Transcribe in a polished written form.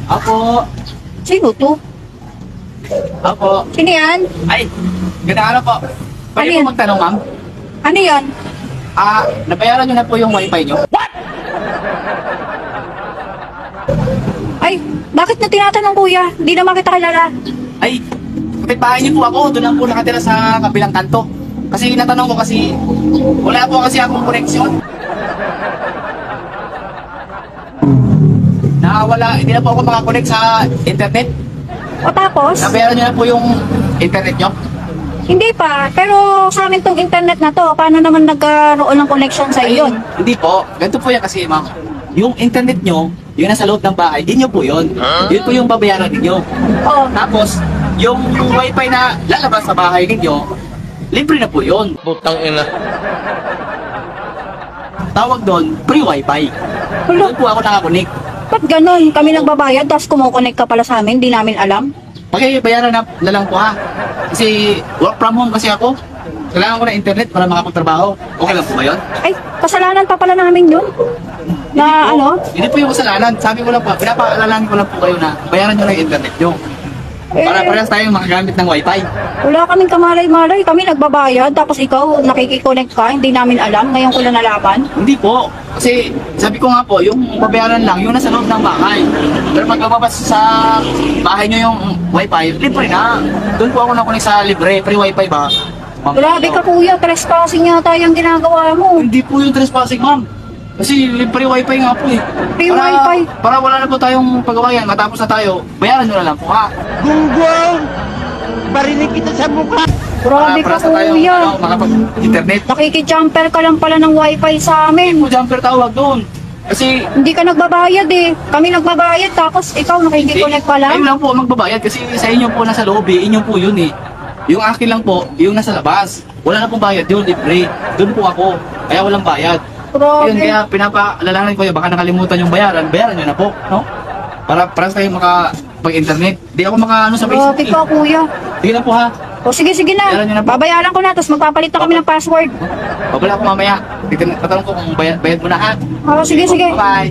Opo. Sino to? Opo. Sino yan? Ay, ganda araw po. Pwede Ano po yan? magtanong, ma'am? Ano yan? Nabayaran nyo na po yung wifi nyo? Ay, bakit na tinatanong kuya? Hindi naman kita kilala. Ay, kapitbahay niyo po ako. Doon lang po nakatira sa kabilang kanto. Kasi natanong ko kasi, wala po kasi akong koneksyon. Hindi na po ako makakonect sa internet. O tapos? Nabayaran nyo na po yung internet nyo? Hindi pa. Pero sa amin tong internet na to, paano naman nagkaroon ng connection sa iyo? Hindi po. Ganito po yan kasi, ma'am. Yung internet nyo, yung nasa loob ng bahay, inyo po yun. Yun po yung babayaran ninyo. Oo. Tapos, yung wifi na lalabas sa bahay ninyo, libre na po yun. Putang ina. Tawag doon, free wifi. Hello? Doon po ako nakakonik. Ba't ganun? Kami nagbabayad, tapos kumukonek ka pala sa amin, di namin alam. Bayaran na lang po ha. Kasi work from home kasi ako. Kailangan ko na internet para makapagtrabaho. Okay lang po ba yun? Ay, kasalanan pa pala namin yun. Na ano? Hindi po yung kasalanan. Sabi ko lang po, pinapaalalahan ko lang po kayo na bayaran nyo na yung internet nyo. Para parehas tayong makagamit ng wifi. Wala kaming kamalay-malay. Kami nagbabayad, tapos ikaw nakikiconnect ka, hindi namin alam. Ngayon ko lang nalaman. Hindi po. Kasi sabi ko nga po, yung babayaran lang, yung nasa loob ng bahay. Pero maglabas sa bahay nyo yung wifi, libre na. Doon po ako nakunik sa libre, free wifi ba? Ma'am, Grabe ka kuya, trespassing yata yung ginagawa mo. Hindi po yung trespassing, ma'am. Kasi libre wifi nga po eh. Free wifi? Para wala na po tayong pagawayan, matapos na tayo, bayaran nyo na lang po ha. Gunggong! Barinig kita sa mukha! Grabe ka Para sa tayong kuya. makapag-internet. Nakikijumper ka lang pala ng wifi sa amin. Mo jumper tawag doon. Kasi Hindi ka nagbabayad eh. Kami nagbabayad, tapos ikaw nakikiconnect pa kayo lang. lang po magbabayad kasi sa inyo po nasa loob eh, inyo po yun eh. Yung akin lang po, yung nasa labas. Wala na pong bayad yun, libre. Doon po ako, kaya walang bayad. Yun, Grabe. kaya pinapaalalahanan ko yun, baka nakalimutan yung bayaran nyo na po, no? Para kayo makapag-internet. Di ako maka sa Grabe Facebook ka kuya. Sige na po ha. O sige, sige Bayaran nyo na. na po. Babayaran ko na, tapos magpapalit na kami ng password. Babala ko mamaya. Tatanong ko kung bayad mo na ha. O sige, sige. Bye-bye.